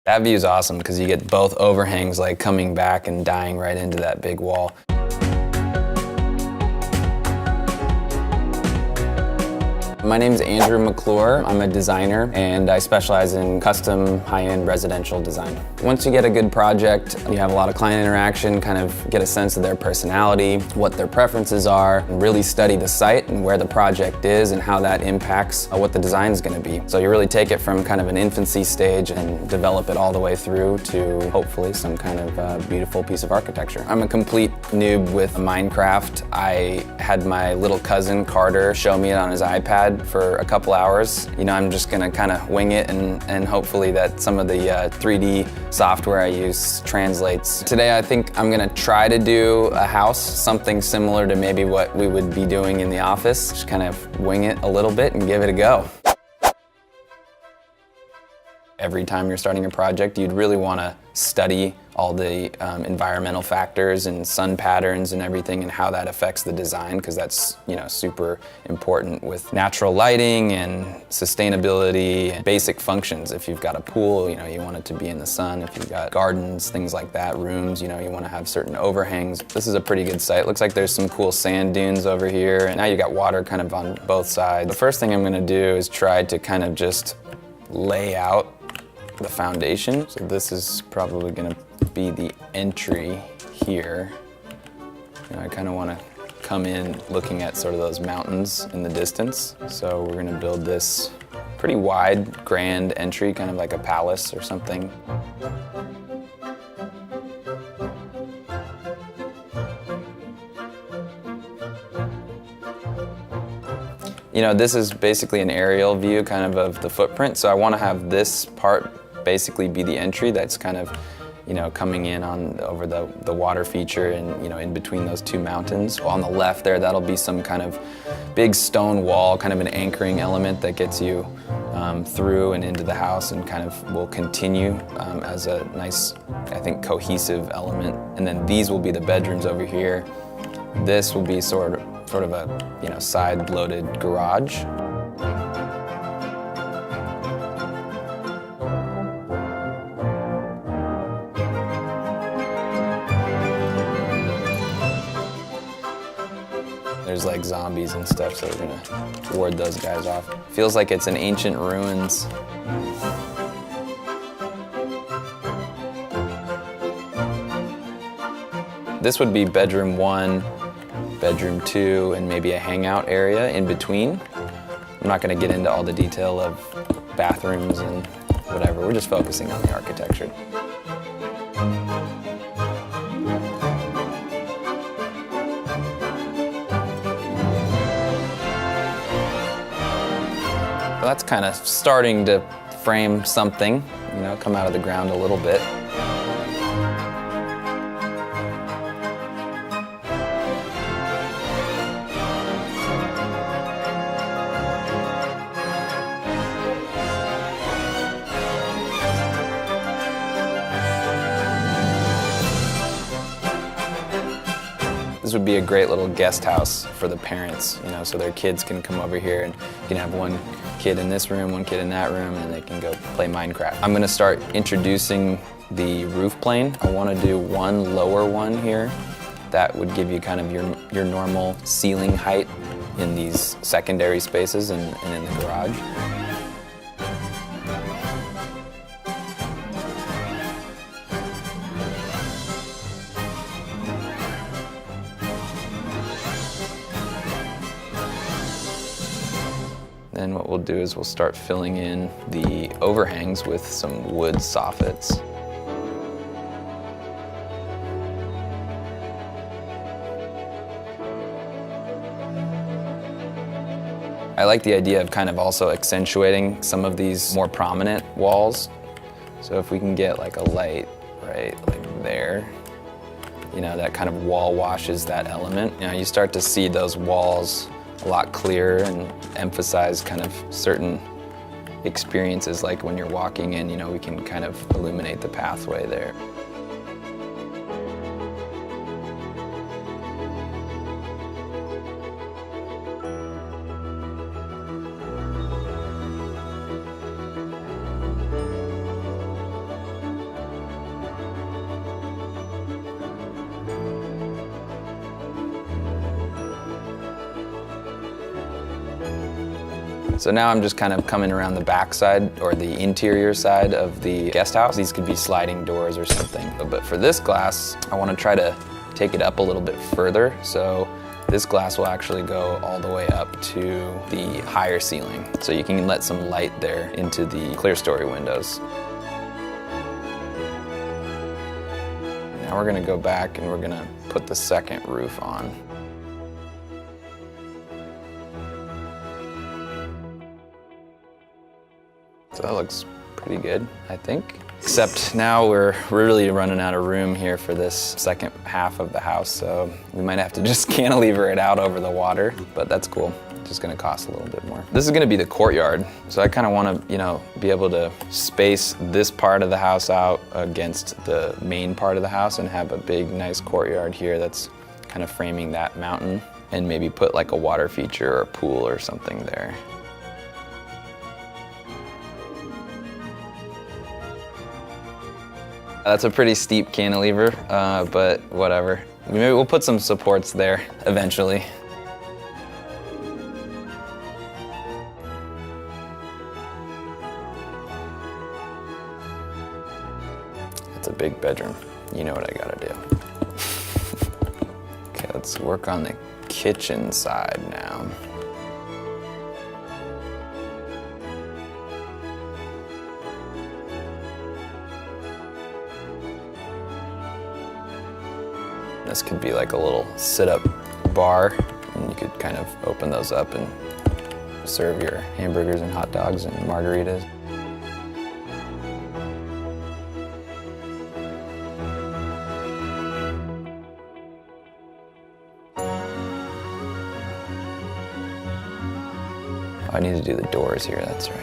That view is awesome because you get both overhangs like coming back and dying right into that big wall. My name is Andrew McClure. I'm a designer and I specialize in custom high-end residential design. Once you get a good project, you have a lot of client interaction, kind of get a sense of their personality, what their preferences are, and really study the site and where the project is and how that impacts what the design is going to be. So you really take it from kind of an infancy stage and develop it all the way through to hopefully some kind of beautiful piece of architecture. I'm a complete noob with Minecraft. I had my little cousin Carter show me it on his iPad for a couple hours. You know, I'm just gonna kind of wing it and hopefully that some of the 3D software I use translates. Today I think I'm gonna try to do a house, something similar to maybe what we would be doing in the office. Just kind of wing it a little bit and give it a go. Every time you're starting a project, you'd really want to study all the environmental factors and sun patterns and everything and how that affects the design, because that's, you know, super important with natural lighting and sustainability and basic functions. If you've got a pool, you know, you want it to be in the sun. If you've got gardens, things like that, rooms, you know, you want to have certain overhangs. This is a pretty good site. Looks like there's some cool sand dunes over here, and now you got water kind of on both sides. The first thing I'm going to do is try to kind of just lay out the foundation. So this is probably going to be the entry here. You know, I kind of want to come in looking at sort of those mountains in the distance. So we're going to build this pretty wide, grand entry, kind of like a palace or something. You know, this is basically an aerial view kind of the footprint, so I want to have this part basically be the entry that's kind of, you know, coming in on over the water feature and, you know, in between those two mountains. On the left there, that'll be some kind of big stone wall, kind of an anchoring element that gets you through and into the house and kind of will continue as a nice, I think, cohesive element. And then these will be the bedrooms over here. This will be sort of a, you know, side-loaded garage. There's like zombies and stuff, so we're gonna ward those guys off. Feels like it's an ancient ruins. This would be bedroom 1, bedroom 2, and maybe a hangout area in between. I'm not gonna get into all the detail of bathrooms and whatever. We're just focusing on the architecture. That's kind of starting to frame something, you know, come out of the ground a little bit. This would be a great little guest house for the parents, you know, so their kids can come over here and you can have one kid in this room, one kid in that room, and they can go play Minecraft. I'm gonna start introducing the roof plane. I wanna do one lower one here that would give you kind of your normal ceiling height in these secondary spaces and in the garage. Then what we'll do is we'll start filling in the overhangs with some wood soffits. I like the idea of kind of also accentuating some of these more prominent walls. So if we can get like a light right like there, you know, that kind of wall washes that element. You know, you start to see those walls a lot clearer and emphasize kind of certain experiences, like when you're walking in, you know, we can kind of illuminate the pathway there. So now I'm just kind of coming around the back side or the interior side of the guest house. These could be sliding doors or something. But for this glass, I want to try to take it up a little bit further. So this glass will actually go all the way up to the higher ceiling. So you can let some light there into the clear story windows. Now we're gonna go back and we're gonna put the second roof on. So that looks pretty good, I think. Except now we're really running out of room here for this second half of the house, so we might have to just cantilever it out over the water, but that's cool. It's just gonna cost a little bit more. This is gonna be the courtyard, so I kind of want to, be able to space this part of the house out against the main part of the house and have a big, nice courtyard here that's kind of framing that mountain, and maybe put like a water feature or a pool or something there. That's a pretty steep cantilever, but whatever. Maybe we'll put some supports there eventually. That's a big bedroom. You know what I gotta do. Okay, let's work on the kitchen side now. This could be like a little sit-up bar, and you could kind of open those up and serve your hamburgers and hot dogs and margaritas. Oh, I need to do the doors here, that's right.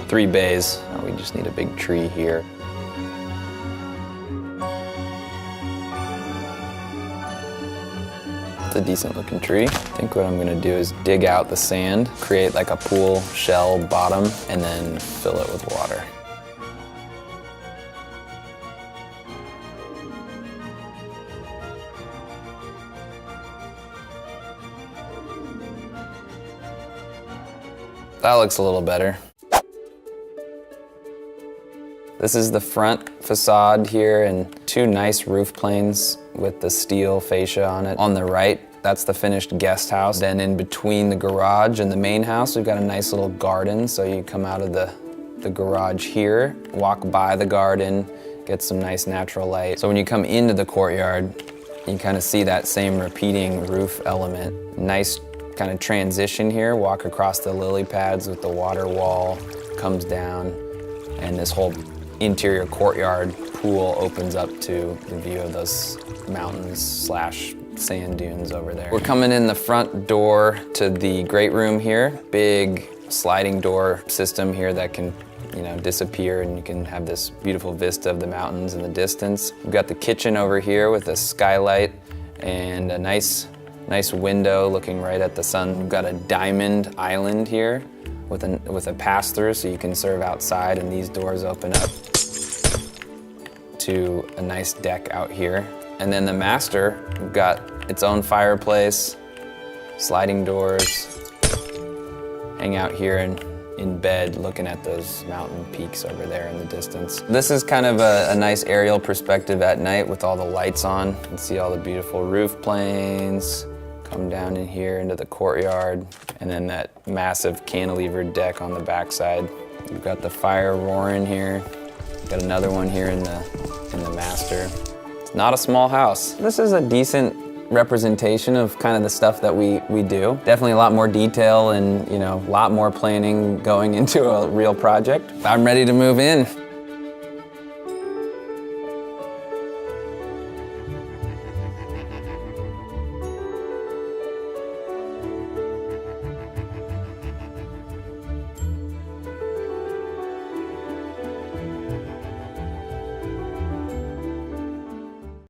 3 bays. Oh, we just need a big tree here. It's a decent looking tree. I think what I'm gonna do is dig out the sand, create like a pool shell bottom, and then fill it with water. That looks a little better. This is the front facade here, and 2 nice roof planes with the steel fascia on it. On the right, that's the finished guest house. Then in between the garage and the main house, we've got a nice little garden. So you come out of the garage here, walk by the garden, get some nice natural light. So when you come into the courtyard, you kind of see that same repeating roof element. Nice kind of transition here, walk across the lily pads with the water wall, comes down, and this whole interior courtyard pool opens up to the view of those mountains / sand dunes over there. We're coming in the front door to the great room here. Big sliding door system here that can disappear, and you can have this beautiful vista of the mountains in the distance. We've got the kitchen over here with a skylight and a nice window looking right at the sun. We've got a diamond island here with a pass-through, so you can serve outside, and these doors open up to a nice deck out here. And then the master, we've got its own fireplace, sliding doors, hang out here and in bed looking at those mountain peaks over there in the distance. This is kind of a nice aerial perspective at night with all the lights on. You can see all the beautiful roof planes, come down in here into the courtyard, and then that massive cantilevered deck on the backside. We've got the fire roaring here. Got another one here in the master. It's not a small house. This is a decent representation of kind of the stuff that we do. Definitely a lot more detail and a lot more planning going into a real project. I'm ready to move in.